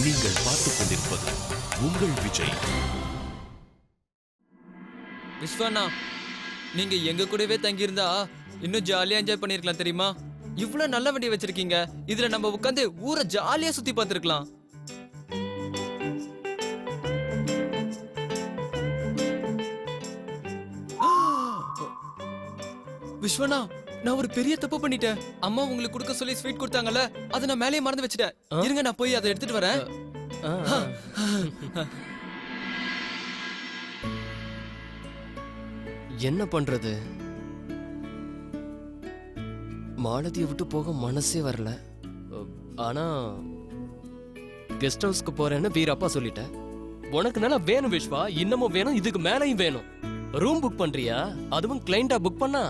நீங்கள் பார்த்துக் கொண்டிருப்பது உங்கள் விஜய். விஸ்வண்ணா, நீங்க எங்க கூடவே தங்கியிருந்தா இன்னும் ஜாலியா என்ஜாய் பண்ணிருக்கலாம் தெரியுமா? இவ்வளவு நல்ல வண்டி வச்சிருக்கீங்க, இதுல நம்ம உட்காந்து ஊரை ஜாலியா சுத்தி பார்த்திருக்கலாம். விஸ்வண்ணா, நான் ஒரு பெரிய தப்பு பண்ணிட்டேன். அம்மா உங்களுக்கு கொடுக்க சொல்லி ஸ்வீட் கொடுத்தாங்கல்ல, அதை நான் மேலேயே மறந்து வச்சிட்டேன். இருங்க, நான் போய் அதை எடுத்துட்டு வரேன். என்ன பண்றது? மாலதியை விட்டு போக மனசே வரல. ஆனா கெஸ்ட் ஹவுஸ்க்கு போறேன்னு வீரப்பா சொல்லிட்டேன். உனக்கு நல்லா வேணும் விஸ்வா, இன்னமும் வேணும், இதுக்கு மேலையும் வேணும். ரூம் புக் பண்றியா? அதுவும் கிளைண்டா புக் பண்ணா?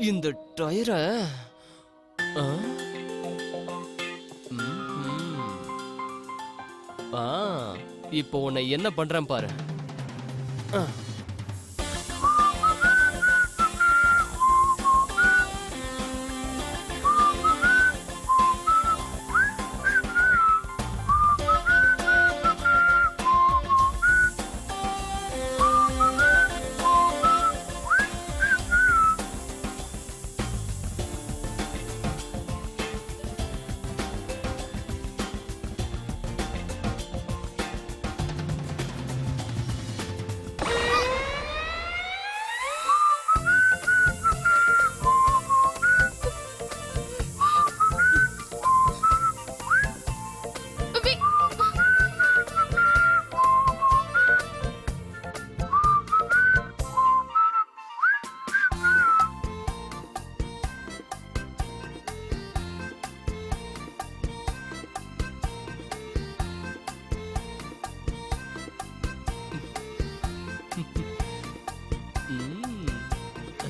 இந்த டயரை இப்போ உன்னை என்ன பண்றேன் பாரு.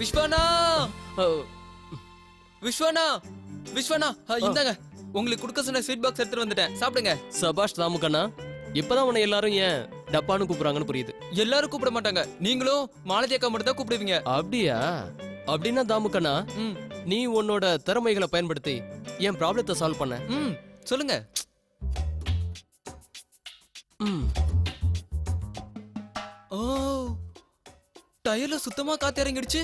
விஸ்வண்ணா, விஸ்வண்ணா, விஸ்வண்ணா, இந்தாங்க உங்களுக்கு கொடுக்க சொன்ன ஸ்வீட் பாக்ஸ் எடுத்துட்டு வந்துட்டேன், சாப்பிடுங்க. சபாஷ் தாமுகண்ணா, இப்பதான் உன்னை எல்லாரும் ஏன் டப்பான்னு கூப்பிடுறாங்கன்னு புரியுது. எல்லாரும் கூப்பிட மாட்டாங்க, நீங்களும் மாலதி அக்கா மட்டும் தான் கூப்பிடுவீங்க. அப்படியா? அப்படின்னா தாமுகண்ணா, நீ உன்னோட திறமைகளை பயன்படுத்தி என் ப்ராப்ளத்தை சால்வ் பண்ண. சொல்லுங்க. ஓ, டயர்ல சுத்தமா காத்து இறங்கிடுச்சு.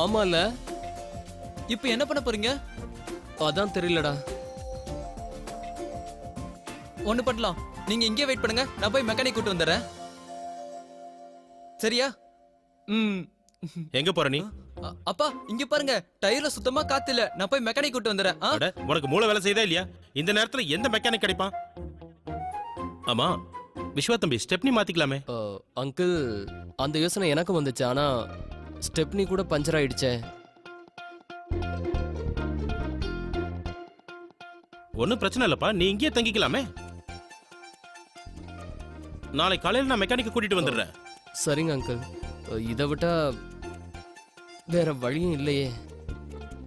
ஆமால. இப்ப என்ன பண்ண போறீங்க? அதான் தெரியலடா. ஒண்ணு பண்ணலாம், நீங்க இங்கே வெயிட் பண்ணுங்க, நான் போய் மெக்கானிக் கூட்டு வந்துடுறேன். சரியா? எங்க போற நீ? அப்பா இங்க பாருங்க, டயர்ல சுத்தமா காத்து இல்ல, நான் போய் மெக்கானிக் கூட்டு வந்துடுறேன். உனக்கு மூளை வேலை செய்தா இல்லையா? இந்த நேரத்துல எந்த மெக்கானிக் கிடைப்பான்? ஆமா விஸ்வா தம்பி, ஸ்டெப்னி மாத்திக்கலாமே. அங்கிள், அந்த யோசனை எனக்கு வந்துச்சு, ஆனா ஸ்டெப்னி கூட பஞ்சர் ஆயிடுச்சே. ஒன்னும் பிரச்சனை இல்லப்பா, நீ இங்கேயே தங்கிக்கலாமே. நாளை காலையில நான் மெக்கானிக்க கூட்டிட்டு வந்துடுறேன். சரிங்க அங்கிள், இதை விட்டா வேற வழியும் இல்லையே.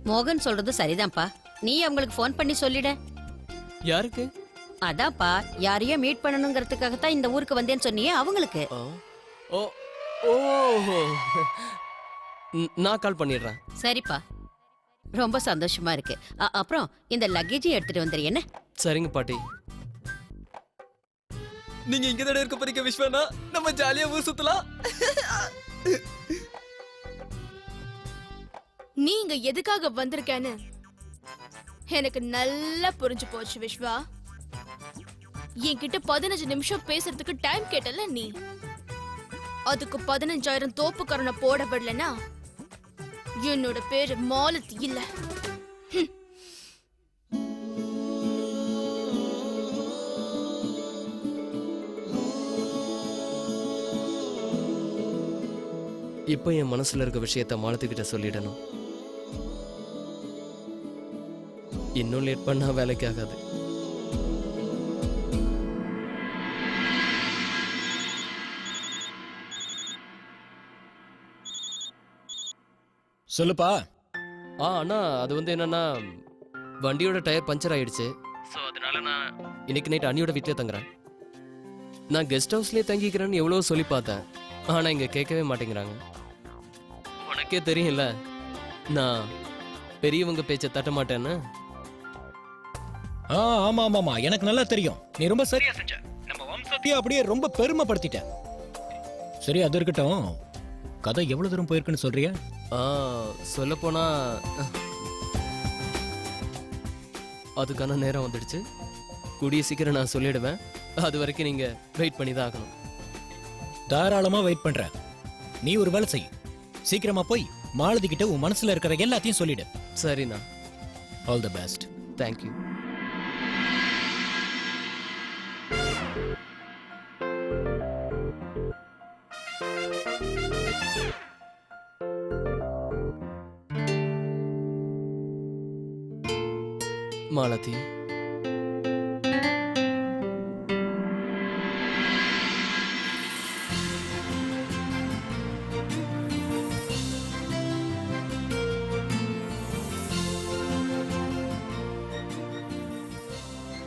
மோகன் சொல்றது சரிதான்ப்பா, நீ அவங்களுக்கு ஃபோன் பண்ணி சொல்லிட. யாருக்கு? அதான்ப்பா, யாரையும் மீட் பண்ணணுங்கிறதுக்காகத்தான் இந்த ஊருக்கு வந்தேன்னு சொன்னியே, அவங்களுக்கு. ஓ ஓ, நான் கால் பண்ணிடுறேன். சரிப்பா, ரொம்ப சந்தோஷமா இருக்கு. அப்புறம் இந்த லக்கேஜையும் எடுத்துட்டு வந்துரு என்ன? சரிங்க பாட்டி. நீங்க இங்க தான் இருக்க போறீங்க விஸ்வண்ணா, நம்ம ஜாலியா ஊர் சுத்தலாம். நீங்க எதுக்காக வந்திருக்கேன்னு எனக்கு நல்லா புரிஞ்சு போச்சு விஸ்வா. என்கிட்ட 15 நிமிஷம் பேசுறதுக்கு டைம் கேட்டல நீ, அதுக்கு 15,000 தோப்புக்கரணை போட விடலனா என்னோட பேரு மாலதி இல்ல. இப்ப என் மனசுல இருக்க விஷயத்த மாலத்துக்கிட்ட சொல்லிடணும். இன்னும் லேட் பண்ணா வேலைக்கு ஆகாது. சொல்லுப்பா. அண்ணா, அது வந்து என்னன்னா, வண்டியோட டயர் பஞ்சர் ஆயிடுச்சு. ஸோ அதனால நான் இன்னைக்கு நைட் அண்ணியோட வீட்டிலே தங்குறேன். நான் கெஸ்ட் ஹவுஸ்லேயே தங்கிக்கிறேன்னு எவ்வளோ சொல்லி பார்த்தேன், ஆனால் இங்கே கேட்கவே மாட்டேங்கிறாங்க. உனக்கே தெரியும்ல நான் பெரியவங்க பேச்சை தட்ட மாட்டேன்னு. ஆமா ஆமா ஆமா, எனக்கு நல்லா தெரியும். நீ ரொம்ப சரியா செஞ்ச. நம்ம வம்சத்தையே அப்படியே ரொம்ப பெருமைப்படுத்திட்ட. சரி, அது இருக்கட்டும். கதை எவ்வளவு தூரம் போயிருக்குன்னு சொல்றியா? சொல்லப்போனா அதுக்கான நேரம் வந்துடுச்சு. கூடிய சீக்கிரம் நான் சொல்லிடுவேன். அது வரைக்கும் நீங்க வெயிட் பண்ணி தான் ஆகணும். தாராளமா வெயிட் பண்றேன். நீ ஒரு வேலை செய். சீக்கிரமா போய் மாலதி கிட்ட உன் மனசுல இருக்கிற எல்லாத்தையும் சொல்லிடு. சரிண்ணா. All the best. Thank you. Malathi,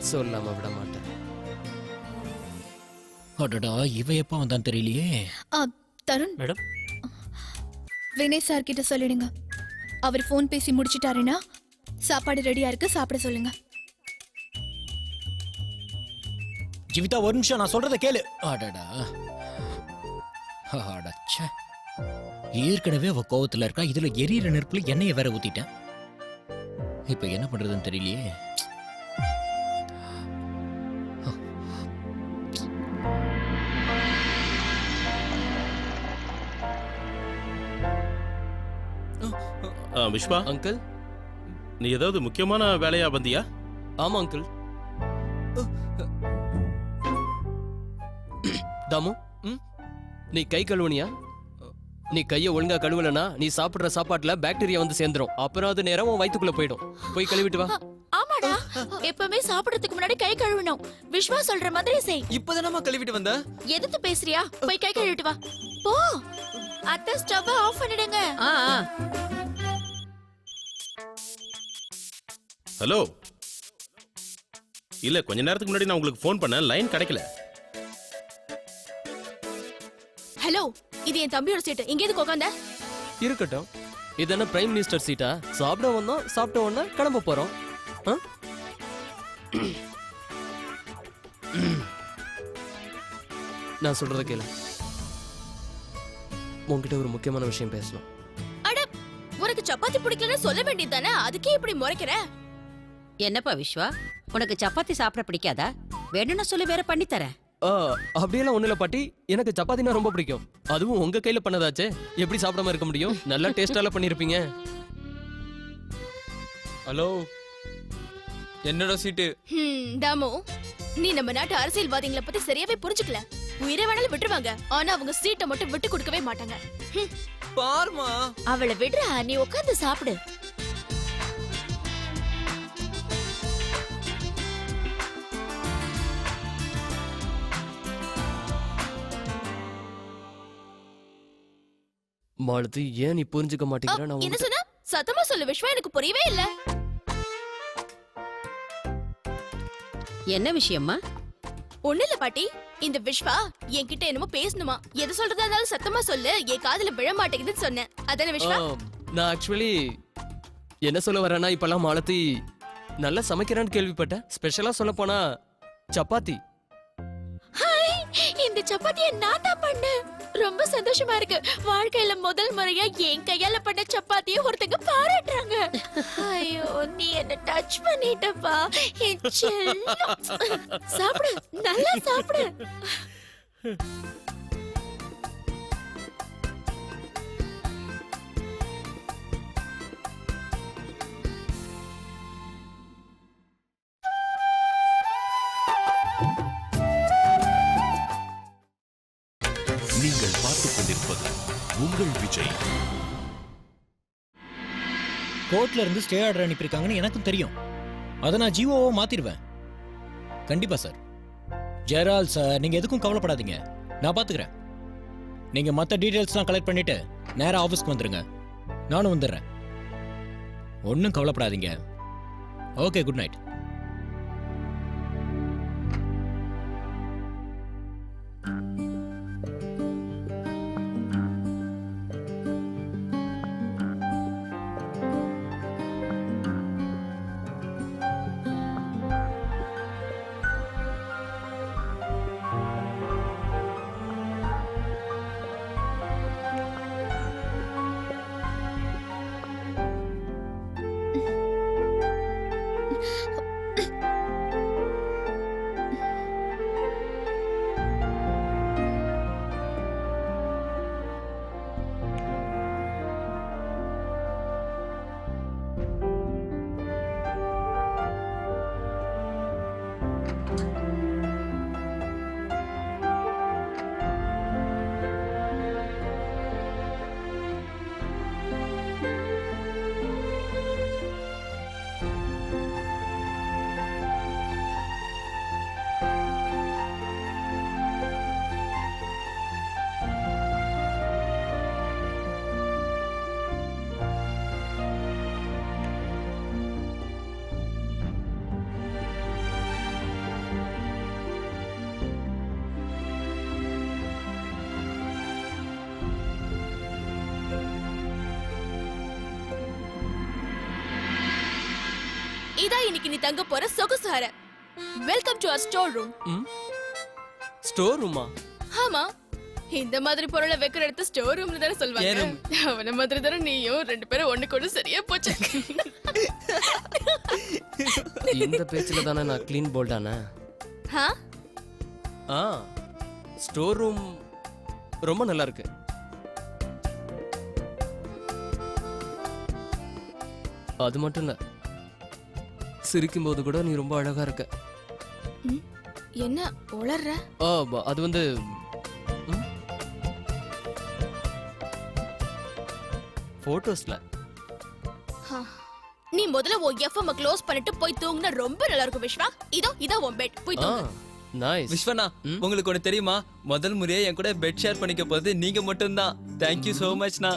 சொல்லாம விட மாட்டேன். அடடா, இவ எப்ப வந்தான் தெரியலையே. தருண் மேடம், வினய் சார் கிட்ட சொல்லிடுங்க. அவர் ஃபோன் பேசி முடிச்சிட்டாருன்னா சாப்பாடு ரெடியா இருக்கு, சாப்பிட சொல்லுங்க. ஜீவிதா, ஒரு நிமிஷம், நான் சொல்றத கேளு. அடடா, அடச்சே, ஏற்கனவே அவ கோவத்துல இருக்கா. இதுல எரியிற நெருப்புல எண்ணெயை வேற ஊத்திட்டேன். இப்ப என்ன பண்றதுன்னு தெரியலையே. விஸ்வா, அங்கிள். நீ ஏதாவது முக்கியமான வேலையா வந்தியா? ஆமா அங்கிள். தாமு, நீ கை கழுவுனியா? நீ கையை ஒழுங்கா கழுவலனா நீ சாப்பிடுற சாப்பாட்டுல பாக்டீரியா வந்து சேர்ந்துரும். அப்புறம் அது நேரம் உன் வயித்துக்குள்ள போயிடும். போய் கழுவிட்டு வா. ஆமாடா, எப்பவுமே சாப்பிடுறதுக்கு முன்னாடி கை கழுவணும். விஸ்வா சொல்ற மாதிரி செய். இப்பதானமா கழுவிட்டு வந்த. எதுக்கு பேசுறியா? போய் கை கழுவிட்டு வா. போ. அத்தை, ஸ்டவ் ஆஃப் பண்ணிடுங்க. ஆ ஆ. ஹலோ. இல்ல, கொஞ்ச நேரத்துக்கு முன்னாடி நான் உங்களுக்கு ஃபோன் பண்ணேன், லைன் கிடைக்கல. ஹலோ, இது என் தம்பியோட சீட்டு. இங்க எதுக்கு உட்கார்ந்த? இருக்கட்டும். இது என்ன பிரைம் மினிஸ்டர் சீட்டா? சாப்பிட வந்தோம், சாப்பிட்ட உடனே கிளம்ப போறோம். நான் சொல்றத கேளு. உன்கிட்ட ஒரு முக்கியமான விஷயம் பேசணும். அட, உனக்கு சப்பாத்தி பிடிக்கலன்னு சொல்ல வேண்டியது தானே? அதுக்கே இப்படி முறைக்கிற? என்னப்பா விஸ்வா, உனக்கு சப்பாத்தி சாப்பிட பிடிக்காதா? வேணும்னா சொல்லி வேற பண்ணி தரேன். அப்படியெல்லாம் ஒண்ணு இல்ல பாட்டி. எனக்கு சப்பாத்தினா ரொம்ப பிடிக்கும். அதுவும் உங்க கையில பண்ணதாச்சே, எப்படி சாப்பிடாம இருக்க முடியும்? நல்லா டேஸ்டால பண்ணிருப்பீங்க. ஹலோ, என்னோட சீட்டு. தாமு, நீ நம்ம நாட்டு அரசியல்வாதிகளை பத்தி சரியாவே புரிஞ்சுக்கல. உயிரை வேணாலும் விட்டுருவாங்க, ஆனா அவங்க சீட்டை மட்டும் விட்டு கொடுக்கவே மாட்டாங்க. பாருமா, அவளை விடுறா, நீ உட்கார்ந்து சாப்பிடு. மாலதி, ஏன் நீ புரிஞ்சுக்க மாட்டேங்கிற? நான் என்ன சொன்ன? சத்தமா சொல்லு விஸ்வா, எனக்கு புரியவே இல்ல. என்ன விஷயம்மா? ஒண்ணு இல்ல பாட்டி, இந்த விஸ்வா என்கிட்ட என்னமோ பேசணுமா. எது சொல்றதா இருந்தாலும் சத்தமா சொல்லு, என் காதுல விழ மாட்டேங்குதுன்னு சொன்னேன். அதானே விஸ்வா? நான் ஆக்சுவலி என்ன சொல்ல வரேன்னா, இப்பெல்லாம் மாலதி நல்லா சமைக்கிறான்னு கேள்விப்பட்டேன். ஸ்பெஷலா சொல்ல போனா சப்பாத்தி. ஹாய், இந்த சப்பாத்தியை நான் தான் பண்ணேன். ரொம்ப சந்தோஷமா இருக்கு. வாழ்க்கையில முதல் முறையா என் கையால பண்ண சப்பாத்தியை ஒருத்தங்க பாராட்டுறாங்க. ஐயோ, நீ என்ன டச் பண்ணிட்டப்பா. என் செல்லம். சாப்பிடு, நல்லா சாப்பிடு. நீங்கள் பார்த்துக் கொண்டிருப்பது உங்கள் விஜய். கோர்ட்ல இருந்து ஸ்டே ஆர்டர் அனுப்பியிருக்காங்கன்னு எனக்கும் தெரியும். அதை நான் ஜிஓவை மாத்திடுவேன். கண்டிப்பா சார். ஜெயரால் சார், நீங்க எதுக்கும் கவலைப்படாதீங்க, நான் பாத்துக்கிறேன். நீங்க மற்ற டீடைல்ஸ்லாம் கலெக்ட் பண்ணிட்டு நேரா ஆஃபீஸ்க்கு வந்துருங்க. நானும் வந்துடுறேன். ஒன்றும் கவலைப்படாதீங்க. Okay, good night. இதான் இன்னைக்கு நீ தங்க போற சொகுசு அறை. Welcome to our store room. Store ரூமா? ஆமா, இந்த மாதிரி பொருளை வைக்கிற இடத்து ஸ்டோர் ரூம்னு தானே ஏன் சொல்வாங்க. room? அவன மாதிரி தானே நீயும் 2 பேரும் ஒண்ணுக்கு ஒண்ணு சரியா போச்சு. இந்த பேச்சில் தானே நான் க்ளீன் போல்டானே. ஆ? ஆ, ஸ்டோர் ரூம் ரொம்ப நல்லா இருக்கு. அது மட்டும் இல்ல, சிரிக்கும் போது கூட நீ ரொம்ப அழகா இருக்க. என்ன உளர்ற? அது வந்து போட்டோஸ்ல. நீ முதல்ல உன் எஃப்எம் க்ளோஸ் பண்ணிட்டு போய் தூங்குனா ரொம்ப நல்லா இருக்கும் விஸ்வா. இதோ உன் பெட், போய் தூங்கு. நைஸ். விஸ்வனா, உங்களுக்கு ஒண்ணு தெரியுமா? முதல் முறையா என் கூட பெட் ஷேர் பண்ணிக்க போறது நீங்க மட்டும்தான். தேங்க்யூ சோ மச்னா.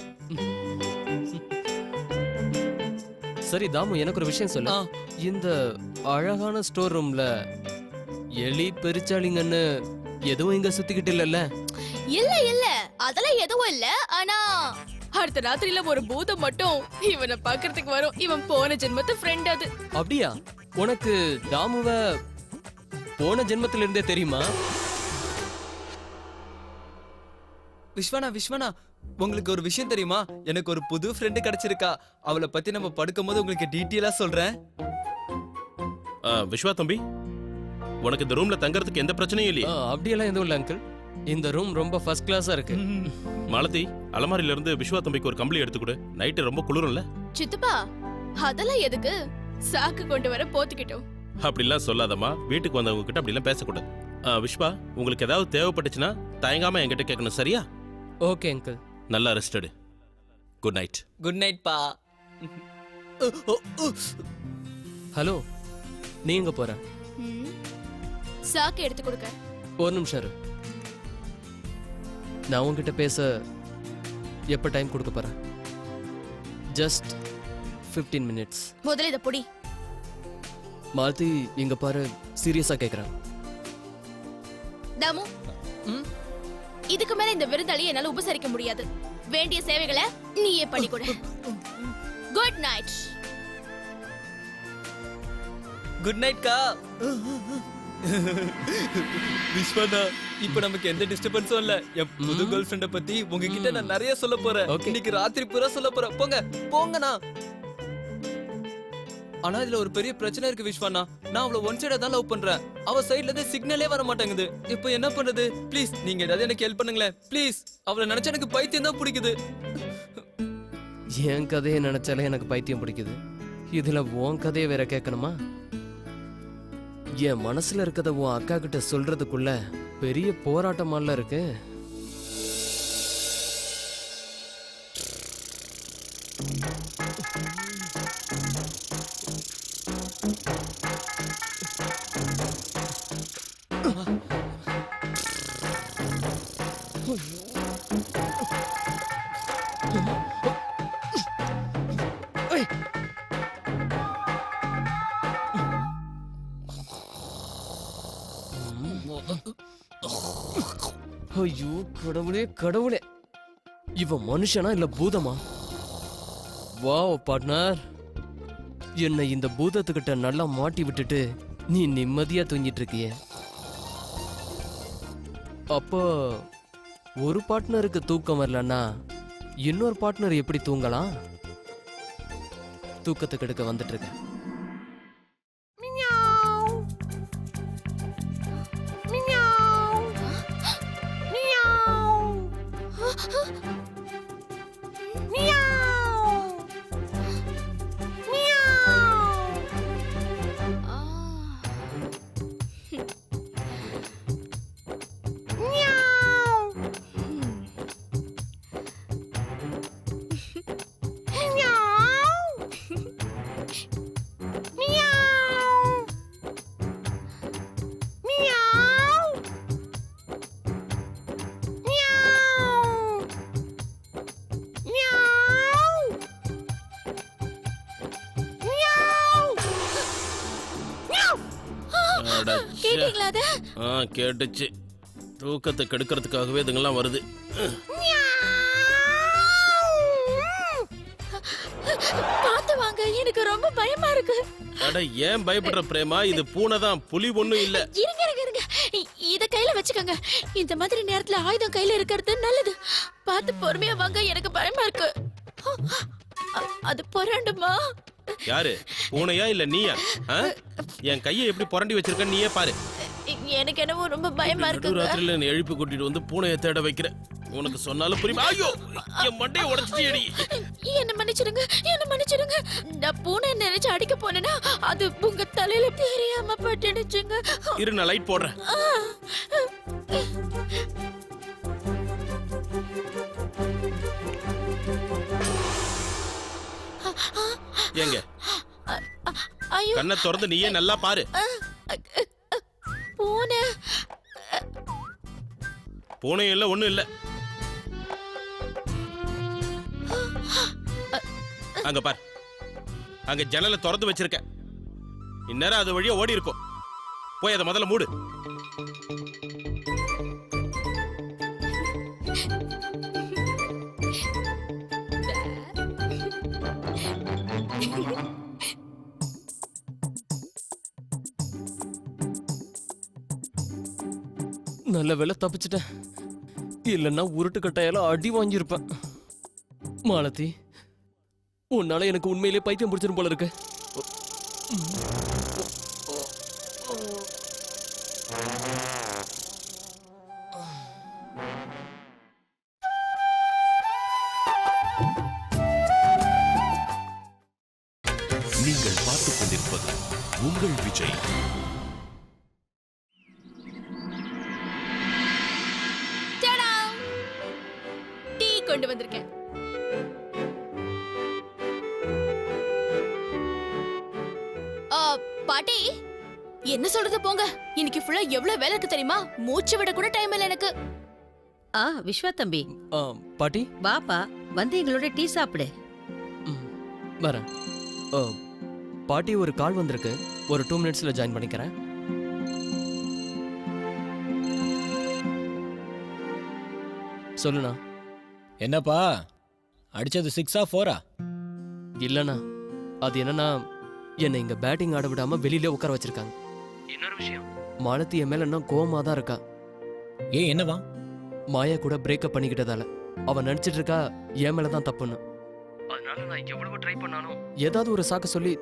சரி தாமு, எனக்கு ஒரு விஷயம் சொல்லு. இந்த அழகான ஸ்டோர் ரூம்ல எலி பெருச்சாளிங்கன்னு எதுவும் இங்க சுத்திக்கிட்டு இல்லல்ல? இல்ல அதெல்லாம் எதுவும் இல்ல. ஆனா அடுத்த ராத்திரியில ஒரு பூதம் மட்டும் இவனை பாக்குறதுக்கு வரும். இவன் போன ஜென்மத்து ஃப்ரெண்ட் அது. அப்படியா? உனக்கு தாமுவ போன ஜென்மத்துல இருந்தே தெரியுமா? விஸ்வனா, உங்களுக்கு ஒரு விஷயம் தெரியுமா? எனக்கு ஒரு புது ஃப்ரெண்டு கிடைச்சிருக்கா. அவளை பத்தி நம்ம படுக்கும்போது உங்களுக்கு டீட்டெயிலா சொல்றேன். விஸ்வா தம்பி, உனக்கு இந்த ரூம்ல தங்கறதுக்கு எந்த பிரச்சனையும் இல்லையா? அப்படியெல்லாம் எதுவும் இல்ல அங்கிள். இந்த ரூம் ரொம்ப ஃபர்ஸ்ட் கிளாஸா இருக்கு. மாலதி, அலமாரியில இருந்து விஸ்வா தம்பிக்கு ஒரு கம்பளி எடுத்து கொடு. நைட்டு ரொம்ப குளிரும்ல. சித்தப்பா, அதெல்லாம் எதுக்கு? சாக்கு கொண்டு வர போத்துக்கிட்டோம். அப்படிலாம் சொல்லாதம்மா. வீட்டுக்கு வந்தவங்க கிட்ட அப்படிலாம் பேசக்கூடாது. விஸ்வா, உங்களுக்கு ஏதாவது தேவைப்பட்டுச்சுன்னா தயங்காம என்கிட்ட கேட்கணும், சரியா? Okay uncle. நல்லா ரெஸ்ட் எடு. Good night. குட் நைட் பா. ஹலோ, நீ எங்க போற? சாக்கு எடுத்து கொடுக்க. ஒரு நிமிஷம் இரு. நான் உன்கிட்ட பேச எப்ப டைம் கொடுக்க போறேன்? Just 15 minutes. முதல்ல இத பொடி. மாலதி, இங்க பாரு, சீரியஸா கேக்குறேன். தாமு, இதுக்கு மேல இந்த விருந்தாளியை என்னால உபசரிக்க முடியாது. வேண்டிய சேவைகளை நீயே பண்ணி கொடு. Good night. குட் நைட் கா. விஸ்வனா, இப்ப நமக்கு எந்த டிஸ்டர்பன்ஸும் இல்ல. என் புது கேர்ள் ஃப்ரெண்ட பத்தி உங்ககிட்ட நான் நிறைய சொல்ல போறேன். இன்னைக்கு ராத்திரி பூரா சொல்ல போறேன். போங்கண்ணா. ஆனா இதுல ஒரு பெரிய பிரச்சனை இருக்கு விஸ்வனா. நான் அவளை ஒன் சைடா தான் லவ் பண்றேன். அவ சைடுல இருந்து சிக்னலே வர மாட்டேங்குது. இப்போ என்ன பண்றது? ப்ளீஸ் நீங்க ஏதாவது எனக்கு ஹெல்ப் பண்ணுங்களேன் ப்ளீஸ். அவளை நினைச்சா எனக்கு பைத்தியம் தான் பிடிக்குது. என் கதையை நினைச்சாலே எனக்கு பைத்தியம் பிடிக்குது. இதுல உன் கதையை வேற கேட்கணுமா? என் மனசுல இருக்கத உன் அக்கா கிட்ட சொல்றதுக்குள்ள பெரிய போராட்டமால இருக்கு. ஐயோ கடவுளே கடவுளே, இவன் மனுஷனா இல்ல பூதமா? வாவ் பார்ட்னர், என்னை இந்த பூதத்துக்கிட்ட நல்லா மாட்டி விட்டுட்டு நீ நிம்மதியா தூங்கிட்டு இருக்கிய. அப்போ ஒரு பார்ட்னருக்கு தூக்கம் வரலன்னா இன்னொரு பார்ட்னர் எப்படி தூங்கலாம்? தூக்கத்துக்கு எடுக்க வந்துட்டு இருக்கேன். கேட்டீங்களா அத? கேட்டுச்சு. தூக்கத்தை கெடுக்கிறதுக்காகவே இதுங்கெல்லாம் வருது. பாத்து வாங்க. இருங்க எனக்கு ரொம்ப பயமா இருக்கு. அட ஏன் பயப்படுற பிரேமா, இது பூனை தான், புலி ஒண்ணும் இல்ல. இருங்க இருங்க இருங்க இத கையில வச்சுக்கோங்க. இந்த மாதிரி நேரத்துல ஆயுதம் கையில இருக்கிறது நல்லது. பார்த்து பொறுமையா வாங்க, எனக்கு பயமா இருக்கு. அது புரண்டுமா? யாரு, பூனையா இல்ல நீயா? ஆ? என் கையை எப்படி புரண்டி வச்சிருக்க நீயே பாரு. எனக்கு என்னவோ ரொம்ப பயமா இருக்கு. ராத்திரில என்ன எழுப்பி கூட்டிட்டு வந்து பூனையை தேட வைக்கிற. உனக்கு சொன்னாலும் புரியுமா? ஐயோ, என் மண்டையை உடைச்சிட்டியேடி. என்ன மன்னிச்சிடுங்க, என்ன மன்னிச்சிடுங்க. நான் பூனை நினைச்சு அடிக்க போனேன்னா அது உங்க தலையில தெரியாம பட்டுடுச்சுங்க. இரு, நான் லைட் போடுறேன். ஏங்க, ஐயோ கண்ணை திறந்து நீயே நல்லா பாரு. பூனை பூனை இல்ல, ஒண்ணும் இல்ல. அங்க பார், அங்க ஜன்னலை திறந்து வச்சிருக்க. இந்நேரம் அது வழியா ஓடி இருக்கும். போய் அதை முதல்ல மூடு. நல்ல வேளை தப்பிச்சிட்டேன், இல்லைன்னா உருட்டு கட்டையால அடி வாங்கியிருப்பேன். மாலதி, உன்னால எனக்கு உண்மையிலேயே பைத்தியம் பிடிச்சிரும் போல இருக்கு. நீங்கள் பார்த்துக் கொண்டிருப்பது உங்கள் விஜய். டீ கொண்டு வந்திருக்கேன். பாட்டி, என்ன சொல்றது போங்க. இன்னைக்கு ஃபுல்லா எவ்வளவு வேலை இருக்கு தெரியுமா? மூச்சு விட கூட டைம் இல்ல எனக்கு. விஸ்வா தம்பி, பாட்டி வாப்பா வந்து எங்களோட டீ சாப்பிடு. வரேன். பாட்டி, ஒரு கால் வந்திருக்கு, ஒரு 2 மினிட்ஸ்ல ஜாயின் பண்ணிக்கிறேன். சொல்லுண்ணா. என்னப்பா அடிச்சது 6-ஆ 4-ஆ? இல்லண்ணா, அது என்னன்னா, என்னை இங்க பேட்டிங் ஆட விடாம வெளியில உட்கார வச்சிருக்காங்க. இன்னொரு விஷயம், மாலதி என் மேல இன்னும் கோவமா தான் இருக்கா. ஏன் என்னவா? மாயா கூட பிரேக்கப் பண்ணிக்கிட்டதால அவன் நினைச்சிட்டு இருக்கா என் மேலதான் தப்புன்னு. அதனால நான் எவ்வளவு ட்ரை பண்ணாலும் ஏதாவது ஒரு சாக்க சொல்லி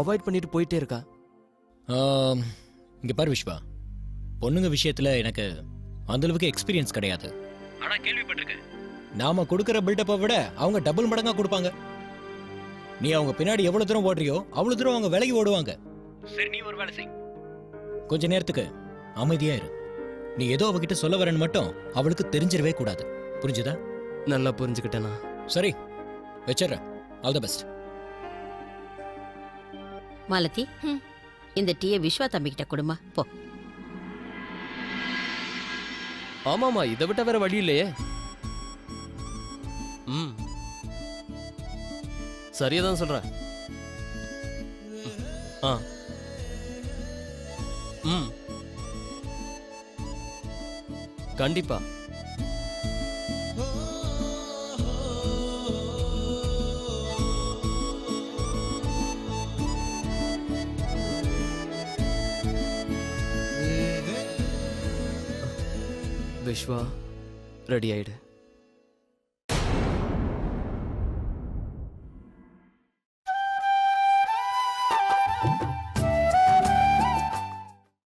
அவாய்ட் பண்ணிட்டு போயிட்டே இருக்கா. இங்க பாரு விஸ்வா, பொண்ணுங்க விஷயத்துல எனக்கு அந்த அளவுக்கு எக்ஸ்பீரியன்ஸ் கிடையாது. ஆனா கேள்விப்பட்டிருக்கேன், நாம கொடுக்கற பில்டப்பை விட அவங்க டபுள் மடங்கா கொடுப்பாங்க. நீ அவங்க பின்னாடி எவ்வளவு தூரம் ஓடுறியோ அவ்வளவு தூரம் அவங்க விலகி ஓடுவாங்க. சரி, நீ ஒரு வேலை செய். கொஞ்ச நேரத்துக்கு அமைதியா இரு. நீ ஏதோ அவகிட்ட சொல்ல வரேன்னு மட்டும் அவளுக்கு தெரிஞ்சிடவே கூடாது. புரிஞ்சுதா? நல்லா புரிஞ்சுக்கிட்டேனா? சரி, வச்சிடுறேன். All the best. மாலதி, இந்த டீயை விஸ்வா தம்பி கிட்ட கொடுமா போ. ஆமாமா, இதை விட்ட வேற வழி இல்லையே. சரியாதான் சொல்றேன். கண்டிப்பா. விஸ்வா, ரெடி ஆயிடு.